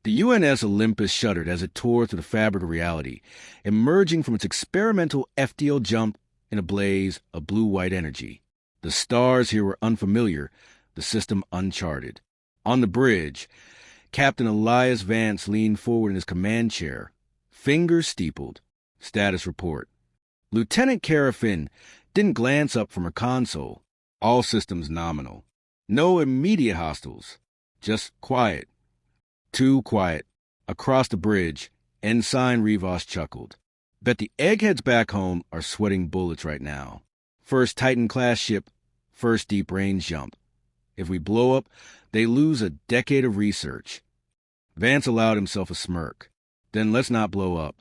The UNS Olympus shuddered as it tore through the fabric of reality, emerging from its experimental FTL jump in a blaze of blue-white energy. The stars here were unfamiliar, the system uncharted. On the bridge, Captain Elias Vance leaned forward in his command chair, fingers steepled. Status report. Lieutenant Cara Finn didn't glance up from her console. All systems nominal. No immediate hostiles. Just quiet. Too quiet. Across the bridge, Ensign Rivas chuckled. Bet the eggheads back home are sweating bullets right now. First Titan-class ship, first deep-range jump. If we blow up, they lose a decade of research. Vance allowed himself a smirk. Then let's not blow up.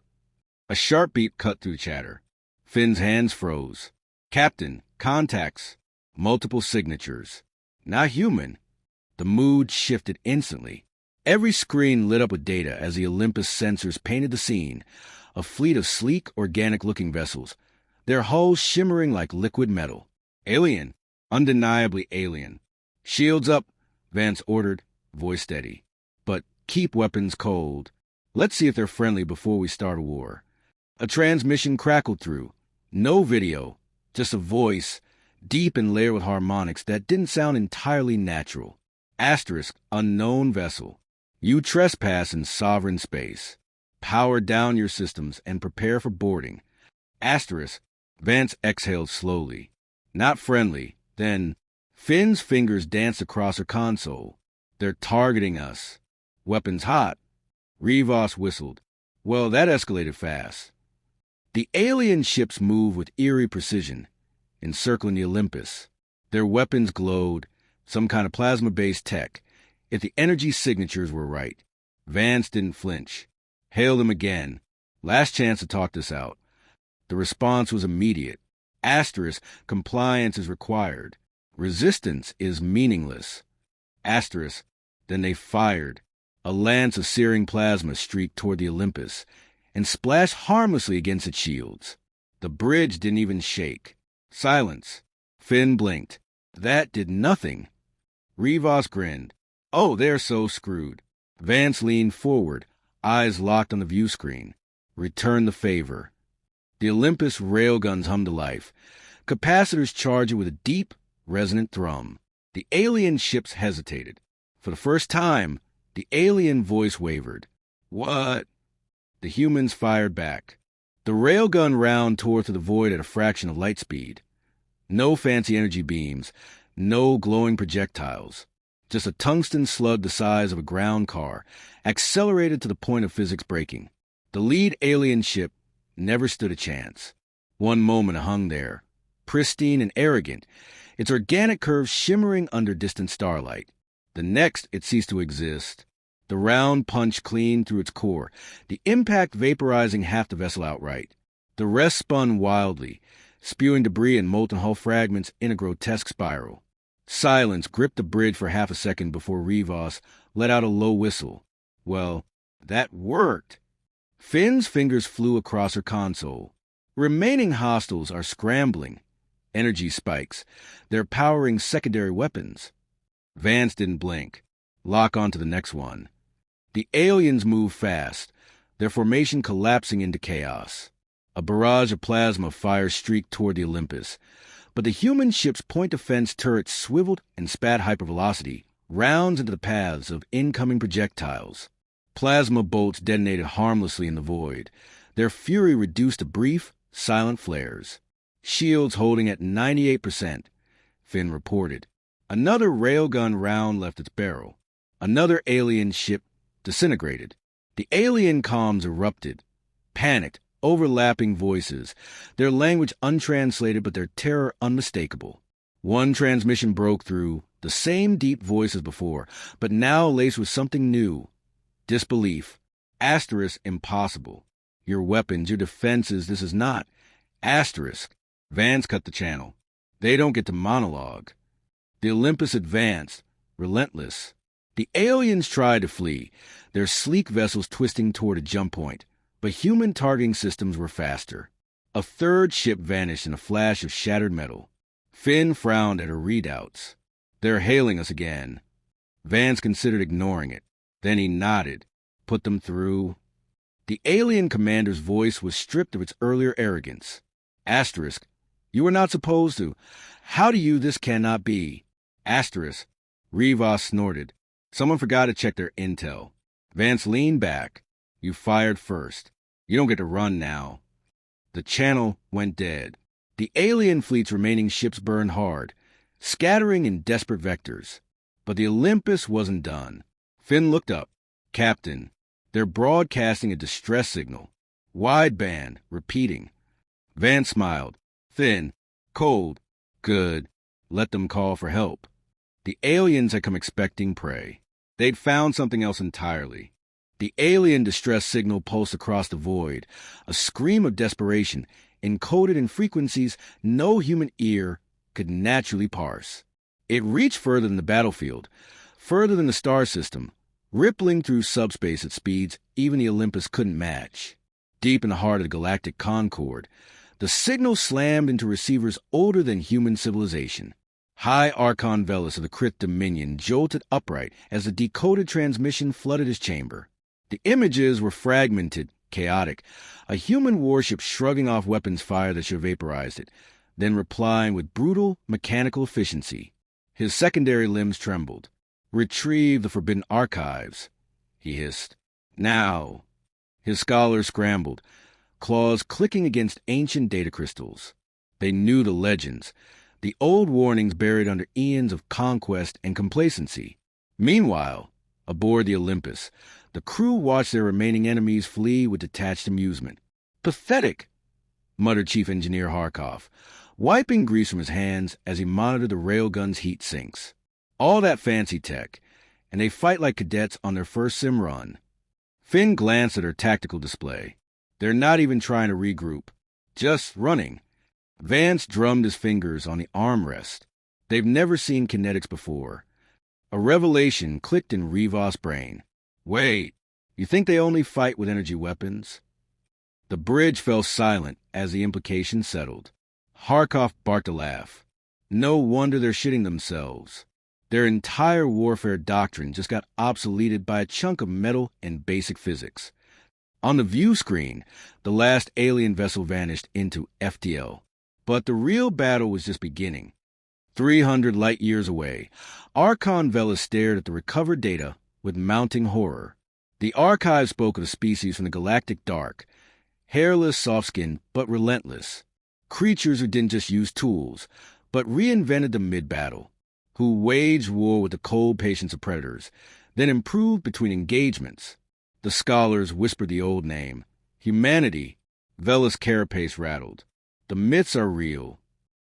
A sharp beep cut through chatter. Finn's hands froze. Captain, contacts. Multiple signatures. Not human. The mood shifted instantly. Every screen lit up with data as the Olympus sensors painted the scene. A fleet of sleek, organic-looking vessels, their hulls shimmering like liquid metal. Alien. Undeniably alien. Shields up, Vance ordered, voice steady. But keep weapons cold. Let's see if they're friendly before we start a war. A transmission crackled through. No video, just a voice, deep and layered with harmonics that didn't sound entirely natural. Asterisk, unknown vessel. You trespass in sovereign space. Power down your systems and prepare for boarding. Asterisk, Vance exhaled slowly. Not friendly. Then, Finn's fingers danced across her console. They're targeting us. Weapons hot. Rivas whistled. Well, that escalated fast. The alien ships moved with eerie precision, encircling the Olympus. Their weapons glowed, some kind of plasma-based tech, if the energy signatures were right. Vance didn't flinch. Hailed him again. Last chance to talk this out. The response was immediate. Asterisk, compliance is required. Resistance is meaningless. Asterisk, then they fired. A lance of searing plasma streaked toward the Olympus and splashed harmlessly against its shields. The bridge didn't even shake. Silence. Finn blinked. That did nothing. Rivas grinned. Oh, they're so screwed. Vance leaned forward, eyes locked on the view screen. Return the favor. The Olympus railguns hummed to life. Capacitors charged it with a deep, resonant thrum. The alien ships hesitated. For the first time, the alien voice wavered. What? The humans fired back. The railgun round tore through the void at a fraction of light speed. No fancy energy beams, no glowing projectiles. Just a tungsten slug the size of a ground car, accelerated to the point of physics breaking. The lead alien ship never stood a chance. One moment it hung there, pristine and arrogant, its organic curves shimmering under distant starlight. The next it ceased to exist. The round punched clean through its core, the impact vaporizing half the vessel outright. The rest spun wildly, spewing debris and molten hull fragments in a grotesque spiral. Silence gripped the bridge for half a second before Rivas let out a low whistle. Well, that worked. Finn's fingers flew across her console. Remaining hostiles are scrambling. Energy spikes. They're powering secondary weapons. Vance didn't blink. Lock on to the next one. The aliens moved fast, their formation collapsing into chaos. A barrage of plasma fire streaked toward the Olympus, but the human ship's point defense turrets swiveled and spat hypervelocity, rounds into the paths of incoming projectiles. Plasma bolts detonated harmlessly in the void, their fury reduced to brief, silent flares. Shields holding at 98%, Finn reported. Another railgun round left its barrel. Another alien ship disintegrated. The alien comms erupted. Panicked, overlapping voices, their language untranslated but their terror unmistakable. One transmission broke through, the same deep voice as before, but now laced with something new. Disbelief. Asterisk, impossible. Your weapons, your defenses, this is not. Asterisk. Vance cut the channel. They don't get to monologue. The Olympus advanced, relentless. The aliens tried to flee, their sleek vessels twisting toward a jump point, but human targeting systems were faster. A third ship vanished in a flash of shattered metal. Finn frowned at her readouts. They're hailing us again. Vance considered ignoring it. Then he nodded. put them through. The alien commander's voice was stripped of its earlier arrogance. Asterisk, you were not supposed to. How do you? This cannot be. Asterisk, Rivas snorted. Someone forgot to check their intel. Vance leaned back. You fired first. You don't get to run now. The channel went dead. The alien fleet's remaining ships burned hard, scattering in desperate vectors. But the Olympus wasn't done. Finn looked up. Captain, they're broadcasting a distress signal. Wideband, repeating. Vance smiled. Thin, cold, good. Let them call for help. The aliens had come expecting prey. They'd found something else entirely. The alien distress signal pulsed across the void, a scream of desperation, encoded in frequencies no human ear could naturally parse. It reached further than the battlefield, further than the star system, rippling through subspace at speeds even the Olympus couldn't match. Deep in the heart of the galactic concord, the signal slammed into receivers older than human civilization. High Archon Velis of the Krith Dominion jolted upright as the decoded transmission flooded his chamber. The images were fragmented, chaotic, a human warship shrugging off weapons fire that should have vaporized it, then replying with brutal, mechanical efficiency. His secondary limbs trembled. Retrieve the forbidden archives, he hissed. Now. His scholars scrambled, claws clicking against ancient data crystals. They knew the legends, the old warnings buried under eons of conquest and complacency. Meanwhile, aboard the Olympus, the crew watched their remaining enemies flee with detached amusement. Pathetic, muttered Chief Engineer Harkov, wiping grease from his hands as he monitored the railgun's heat sinks. All that fancy tech, and they fight like cadets on their first sim run. Finn glanced at her tactical display. They're not even trying to regroup. Just running. Vance drummed his fingers on the armrest. They've never seen kinetics before. A revelation clicked in Rivas' brain. Wait, you think they only fight with energy weapons? The bridge fell silent as the implication settled. Harkov barked a laugh. No wonder they're shitting themselves. Their entire warfare doctrine just got obsoleted by a chunk of metal and basic physics. On the view screen, the last alien vessel vanished into FTL. But the real battle was just beginning. 300 light-years away, Archon Velis stared at the recovered data with mounting horror. The archive spoke of a species from the galactic dark, hairless, soft-skinned, but relentless. Creatures who didn't just use tools, but reinvented them mid-battle, who waged war with the cold patience of predators, then improved between engagements. The scholars whispered the old name. Humanity. Velis' carapace rattled. The myths are real.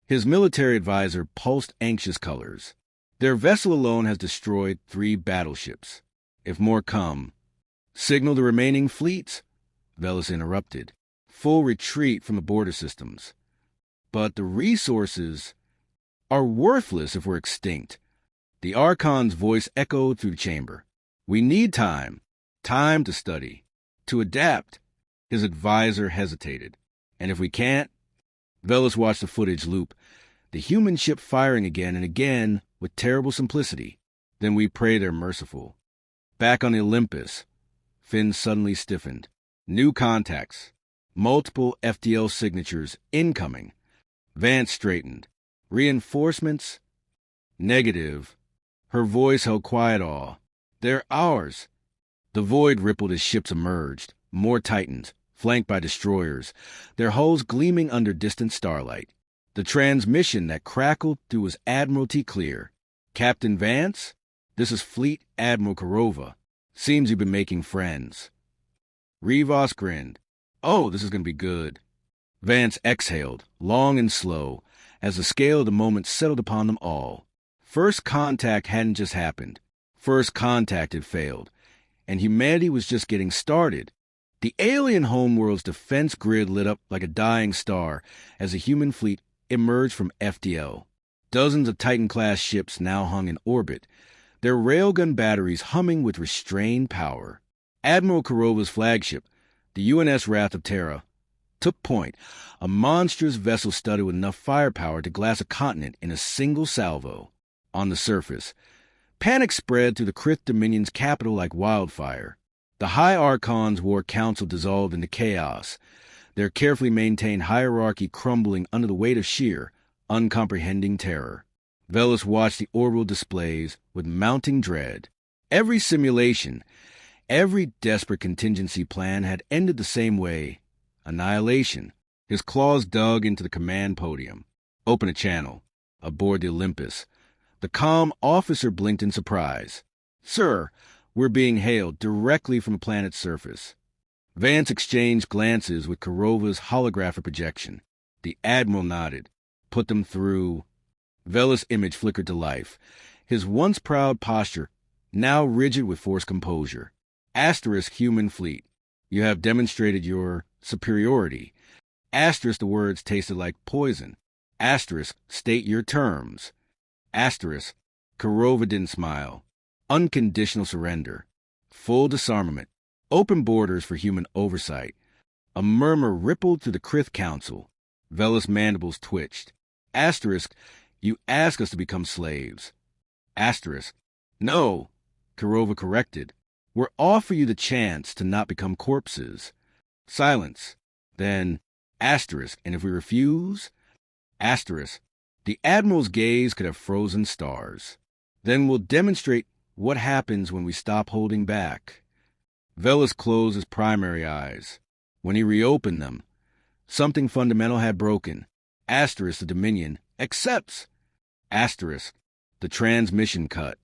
His military advisor pulsed anxious colors. Their vessel alone has destroyed 3 battleships. If more come, signal the remaining fleets, Velis interrupted. Full retreat from the border systems. But the resources are worthless if we're extinct. The Archon's voice echoed through the chamber. We need time. Time to study. To adapt. His advisor hesitated. And if we can't? Velis watched the footage loop, the human ship firing again and again with terrible simplicity. Then we pray they're merciful. Back on the Olympus, Finn suddenly stiffened. New contacts. Multiple FTL signatures incoming. Vance straightened. Reinforcements? Negative. Her voice held quiet awe. They're ours. The void rippled as ships emerged. More Titans, flanked by destroyers, their hulls gleaming under distant starlight. The transmission that crackled through was admiralty clear. Captain Vance? This is Fleet Admiral Kurova. Seems you've been making friends. Rivas grinned. Oh, this is going to be good. Vance exhaled, long and slow, as the scale of the moment settled upon them all. First contact hadn't just happened. First contact had failed, and humanity was just getting started. The alien homeworld's defense grid lit up like a dying star as the human fleet emerged from FDL. Dozens of Titan-class ships now hung in orbit, their railgun batteries humming with restrained power. Admiral Kurova's flagship, the UNS Wrath of Terra, took point, a monstrous vessel studded with enough firepower to glass a continent in a single salvo. On the surface, panic spread through the Krith Dominion's capital like wildfire. The High Archon's War Council dissolved into chaos, their carefully maintained hierarchy crumbling under the weight of sheer, uncomprehending terror. Velis watched the orbital displays with mounting dread. Every simulation, every desperate contingency plan had ended the same way: annihilation. His claws dug into the command podium. Open a channel. Aboard the Olympus. The calm officer blinked in surprise. "Sir, we're being hailed directly from the planet's surface." Vance exchanged glances with Kurova's holographic projection. The Admiral nodded. "Put them through." Velis' image flickered to life, his once proud posture now rigid with forced composure. Asterisk human fleet. You have demonstrated your superiority. Asterisk the words tasted like poison. Asterisk state your terms. Asterisk Kurova didn't smile. Unconditional surrender. Full disarmament. Open borders for human oversight. A murmur rippled through the Krith Council. Velis' mandibles twitched. Asterisk, you ask us to become slaves. Asterisk, no, Kurova corrected. We're offering you the chance to not become corpses. Silence. Then, asterisk, and if we refuse? Asterisk, the Admiral's gaze could have frozen stars. Then we'll demonstrate what happens when we stop holding back. Velis closed his primary eyes. When he reopened them, something fundamental had broken. Asterisk, the Dominion accepts. Asterisk, the transmission cut.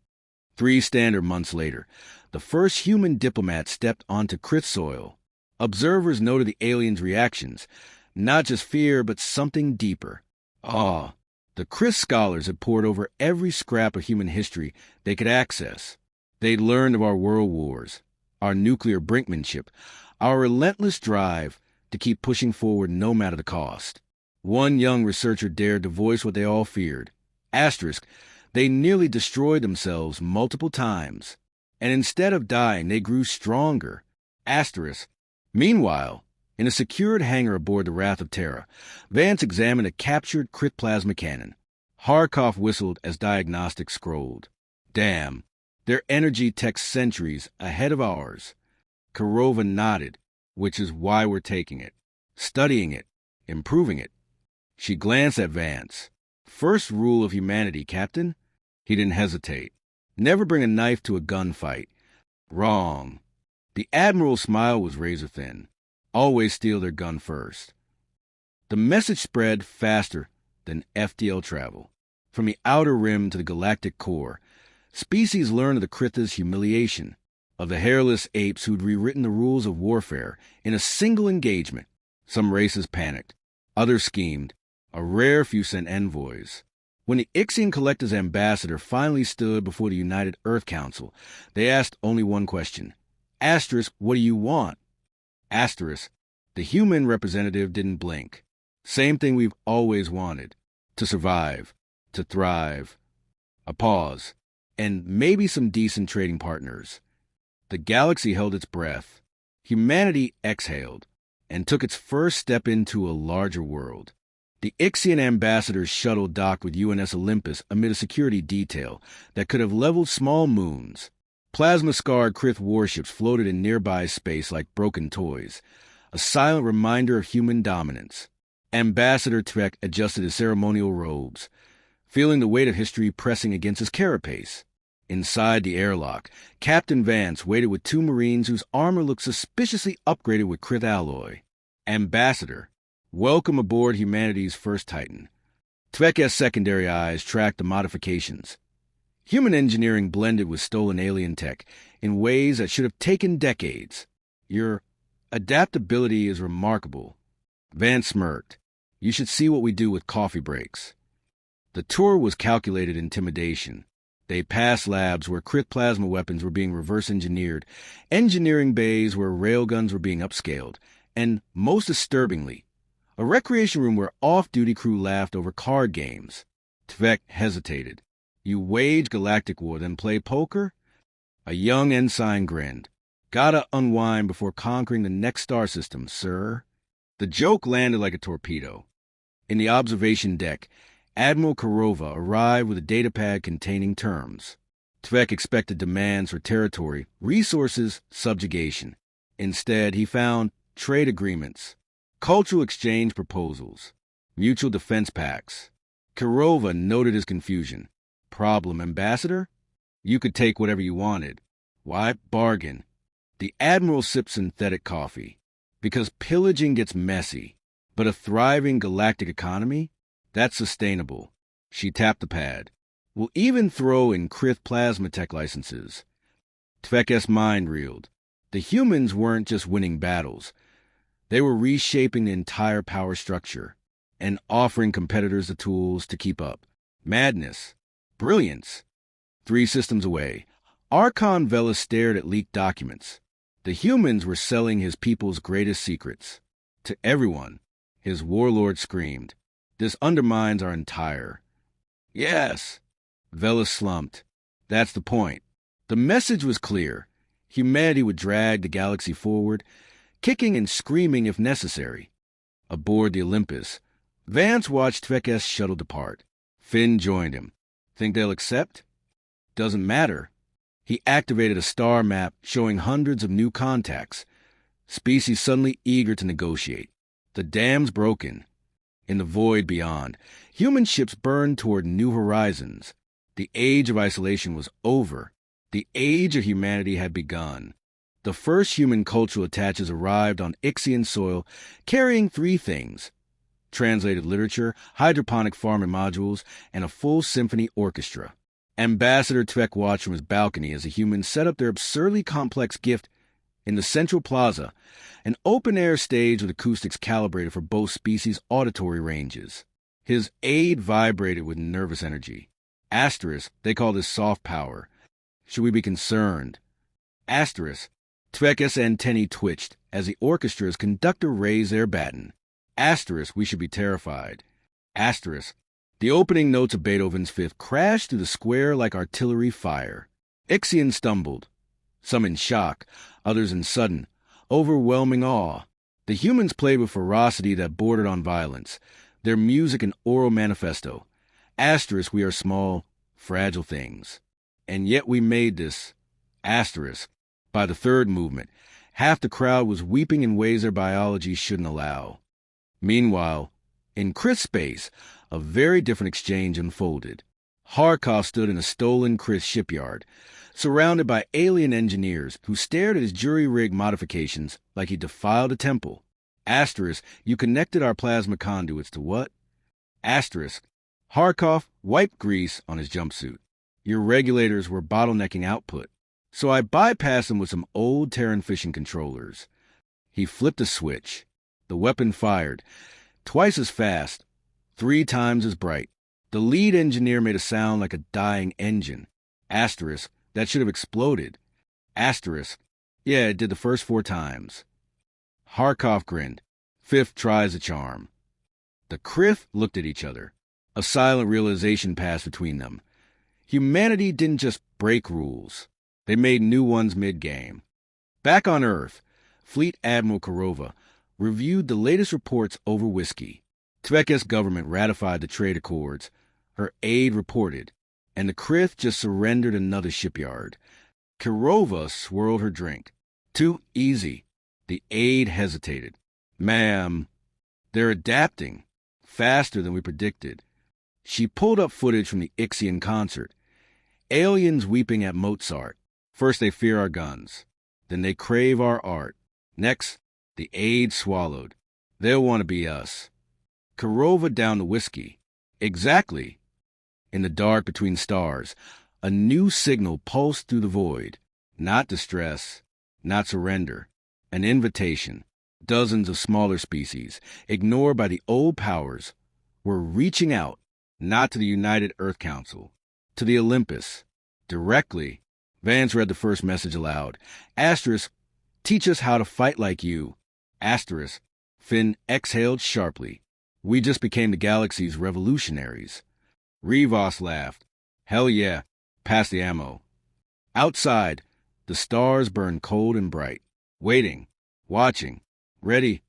3 standard months later, the first human diplomat stepped onto Krith soil. Observers noted the aliens' reactions, not just fear, but something deeper. Awe. The Krith scholars had pored over every scrap of human history they could access. They'd learned of our world wars, our nuclear brinkmanship, our relentless drive to keep pushing forward no matter the cost. One young researcher dared to voice what they all feared. Asterisk, they nearly destroyed themselves multiple times, and instead of dying, they grew stronger. Asterisk. Meanwhile, in a secured hangar aboard the Wrath of Terra, Vance examined a captured Krith plasma cannon. Harkov whistled as diagnostics scrolled. Damn, their energy tech's centuries ahead of ours. Kurova nodded, which is why we're taking it, studying it, improving it. She glanced at Vance. First rule of humanity, Captain. He didn't hesitate. Never bring a knife to a gunfight. Wrong. The Admiral's smile was razor-thin. Always steal their gun first. The message spread faster than FTL travel. From the outer rim to the galactic core, species learned of the Krith's humiliation, of the hairless apes who'd rewritten the rules of warfare in a single engagement. Some races panicked. Others schemed. A rare few sent envoys. When the Ixian Collector's ambassador finally stood before the United Earth Council, they asked only one question. Asterisk, what do you want? Asterisk, the human representative didn't blink. Same thing we've always wanted. To survive. To thrive. A pause. And maybe some decent trading partners. The galaxy held its breath. Humanity exhaled and took its first step into a larger world. The Ixian ambassador's shuttle docked with UNS Olympus amid a security detail that could have leveled small moons. Plasma-scarred Krith warships floated in nearby space like broken toys, a silent reminder of human dominance. Ambassador Tvek adjusted his ceremonial robes, feeling the weight of history pressing against his carapace. Inside the airlock, Captain Vance waited with 2 Marines whose armor looked suspiciously upgraded with Krith alloy. Ambassador, welcome aboard humanity's first Titan. Tvek's secondary eyes tracked the modifications. Human engineering blended with stolen alien tech in ways that should have taken decades. Your adaptability is remarkable. Vance smirked. You should see what we do with coffee breaks. The tour was calculated intimidation. They passed labs where Krith plasma weapons were being reverse-engineered, engineering bays where railguns were being upscaled, and, most disturbingly, a recreation room where off-duty crew laughed over card games. Tvek hesitated. You wage galactic war, then play poker? A young ensign grinned. Gotta unwind before conquering the next star system, sir. The joke landed like a torpedo. In the observation deck, Admiral Kurova arrived with a datapad containing terms. Tvek expected demands for territory, resources, subjugation. Instead, he found trade agreements, cultural exchange proposals, mutual defense pacts. Kirova noted his confusion. Problem, Ambassador? You could take whatever you wanted. Why bargain? The Admiral sipped synthetic coffee. Because pillaging gets messy. But a thriving galactic economy? That's sustainable. She tapped the pad. We'll even throw in Krith plasma tech licenses. Tvek's mind reeled. The humans weren't just winning battles. They were reshaping the entire power structure and offering competitors the tools to keep up. Madness. Brilliance. 3 systems away, Archon Vela stared at leaked documents. The humans were selling his people's greatest secrets. To everyone, his warlord screamed. This undermines our entire... Yes, Vela slumped. That's the point. The message was clear. Humanity would drag the galaxy forward, kicking and screaming if necessary. Aboard the Olympus, Vance watched Tvek's shuttle depart. Finn joined him. Think they'll accept? Doesn't matter. He activated a star map showing hundreds of new contacts, species suddenly eager to negotiate. The dam's broken. In the void beyond, human ships burned toward new horizons. The age of isolation was over. The age of humanity had begun. The first human cultural attaches arrived on Ixian soil carrying 3 things: translated literature, hydroponic farming modules, and a full symphony orchestra. Ambassador Tvek watched from his balcony as the humans set up their absurdly complex gift in the central plaza, an open-air stage with acoustics calibrated for both species' auditory ranges. His aide vibrated with nervous energy. Asterisk, they call this soft power. Should we be concerned? Asterisk, Tvek's antennae twitched as the orchestra's conductor raised their baton. Asterisk, we should be terrified. Asterisk, the opening notes of Beethoven's Fifth crashed through the square like artillery fire. Ixian stumbled, some in shock, others in sudden, overwhelming awe. The humans played with ferocity that bordered on violence, their music an oral manifesto. Asterisk, we are small, fragile things. And yet we made this. Asterisk, by the third movement, half the crowd was weeping in ways their biology shouldn't allow. Meanwhile, in Krith space, a very different exchange unfolded. Harkov stood in a stolen Krith shipyard, surrounded by alien engineers who stared at his jury-rig modifications like he defiled a temple. Asterisk, you connected our plasma conduits to what? Asterisk, Harkov wiped grease on his jumpsuit. Your regulators were bottlenecking output, so I bypassed them with some old Terran fishing controllers. He flipped a switch. The weapon fired, twice as fast, 3 times as bright. The lead engineer made a sound like a dying engine. Asterisk, that should have exploded. Asterisk, yeah, it did the first 4 times. Harkov grinned. 5th tries the charm. The Krith looked at each other. A silent realization passed between them. Humanity didn't just break rules. They made new ones mid-game. Back on Earth, Fleet Admiral Kirova reviewed the latest reports over whiskey. Tvek's government ratified the trade accords. Her aide reported, and the Krith just surrendered another shipyard. Kirova swirled her drink. Too easy. The aide hesitated. Ma'am, they're adapting faster than we predicted. She pulled up footage from the Ixian concert. Aliens weeping at Mozart. First they fear our guns. Then they crave our art. Next, the aide swallowed. They'll want to be us. Kirova downed the whiskey. Exactly. In the dark between stars, a new signal pulsed through the void. Not distress, not surrender. An invitation. Dozens of smaller species, ignored by the old powers, were reaching out, not to the United Earth Council, to the Olympus. Directly. Vance read the first message aloud. Asterisk, teach us how to fight like you. Asterisk, Finn exhaled sharply. We just became the galaxy's revolutionaries. Rivas laughed. Hell yeah, pass the ammo. Outside, the stars burned cold and bright, waiting, watching, ready